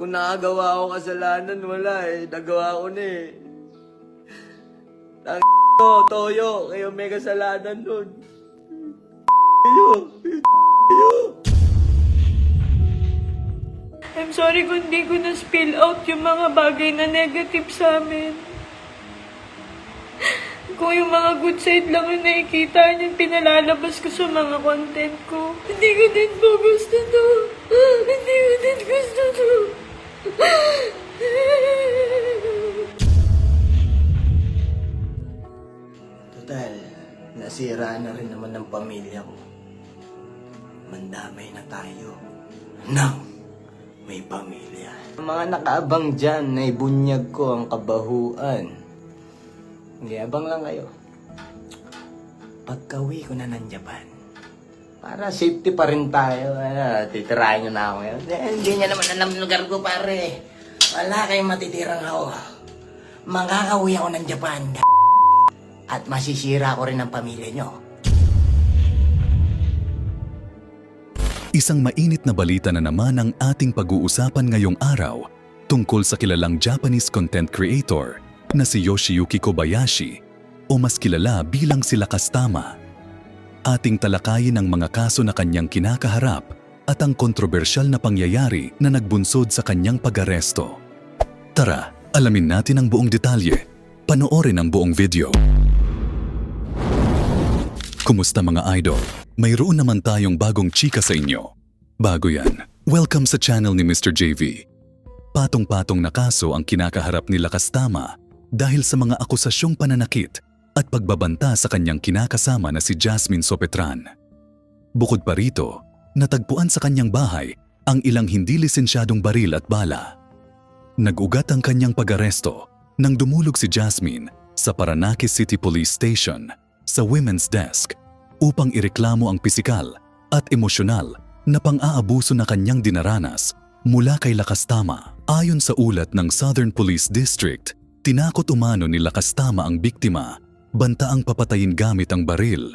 Kung nakagawa ako kasalanan, wala eh. Nagawa ko na eh. Toyo, kayo may kasalanan nun. I'm sorry kung di ko na-spill out yung mga bagay na negative sa amin. Kung yung mga good side lang yung nakikita niyo, pinalalabas ko sa mga content ko. Hindi ko din po gusto to. Hindi ko din gusto to. Total, nasira na rin naman ng pamilya ko. Mandamay na tayo. Nang may pamilya. Mga nakaabang dyan, naibunyag ko ang kabahuan. Hindi, abang lang kayo. Pagka-uwi ko na ng Japan, para safety pa rin tayo. Titirahin nyo na ako ngayon. Hindi nyo naman alam lugar ko, pare. Wala kayong matitirang ako. Makakauwi ako ng Japan. At masisira ko rin ang pamilya nyo. Isang mainit na balita na naman ang ating pag-uusapan ngayong araw tungkol sa kilalang Japanese content creator na si Yoshiyuki Kobayashi o mas kilala bilang si Lakas Tama. Ating talakayin ang mga kaso na kanyang kinakaharap at ang kontrobersyal na pangyayari na nagbunsod sa kanyang pag-aresto. Tara, alamin natin ang buong detalye. Panoorin ang buong video. Kumusta mga idol? Mayroon naman tayong bagong chika sa inyo. Bago yan, welcome sa channel ni Mr. JV. Patong-patong na kaso ang kinakaharap ni Lakas Tama dahil sa mga akusasyong pananakit at pagbabanta sa kanyang kinakasama na si Jasmine Sopetran. Bukod pa rito, natagpuan sa kanyang bahay ang ilang hindi lisensyadong baril at bala. Nag-ugat ang kanyang pag-aresto nang dumulog si Jasmine sa Parañaque City Police Station sa women's desk upang ireklamo ang pisikal at emosyonal na pang-aabuso na kanyang dinaranas mula kay Lakas Tama. Ayon sa ulat ng Southern Police District, tinakot umano ni Lakas Tama ang biktima, bantaang papatayin gamit ang baril.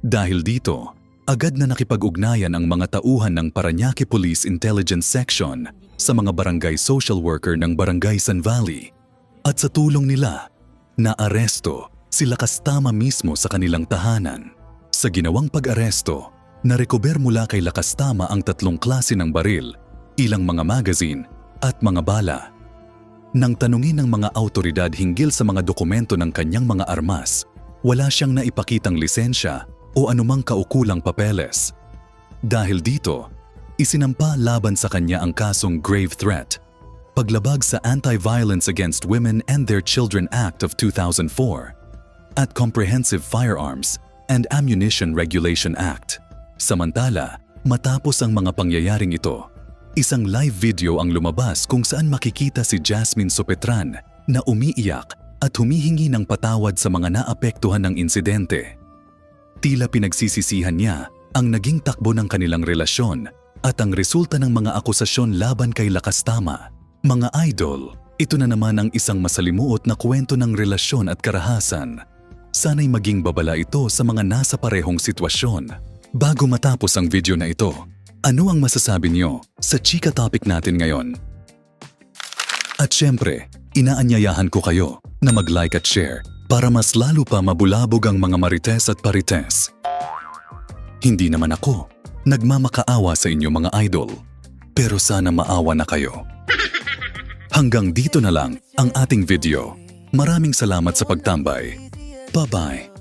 Dahil dito, agad na nakipag-ugnayan ang mga tauhan ng Parañaque Police Intelligence Section sa mga barangay social worker ng Barangay San Valley. At sa tulong nila, naaresto si Lakas Tama mismo sa kanilang tahanan. Sa ginawang pag-aresto, narecover mula kay Lakas Tama ang 3 klase ng baril, ilang mga magazine at mga bala. Nang tanungin ng mga awtoridad hinggil sa mga dokumento ng kanyang mga armas, wala siyang naipakitang lisensya o anumang kaukulang papeles. Dahil dito, isinampa laban sa kanya ang kasong grave threat, paglabag sa Anti-Violence Against Women and Their Children Act of 2004 at Comprehensive Firearms and Ammunition Regulation Act. Samantala, matapos ang mga pangyayaring ito, isang live video ang lumabas kung saan makikita si Jasmine Sopetran na umiiyak at humihingi ng patawad sa mga naapektuhan ng insidente. Tila pinagsisisihan niya ang naging takbo ng kanilang relasyon at ang resulta ng mga akusasyon laban kay Lakas Tama. Mga idol, ito na naman ang isang masalimuot na kwento ng relasyon at karahasan. Sana'y maging babala ito sa mga nasa parehong sitwasyon. Bago matapos ang video na ito, ano ang masasabi niyo sa chika topic natin ngayon? At syempre, inaanyayahan ko kayo na mag-like at share para mas lalo pa mabulabog ang mga marites at parites. Hindi naman ako nagmamakaawa sa inyo mga idol, pero sana maawa na kayo. Hanggang dito na lang ang ating video. Maraming salamat sa pagtambay. Bye-bye.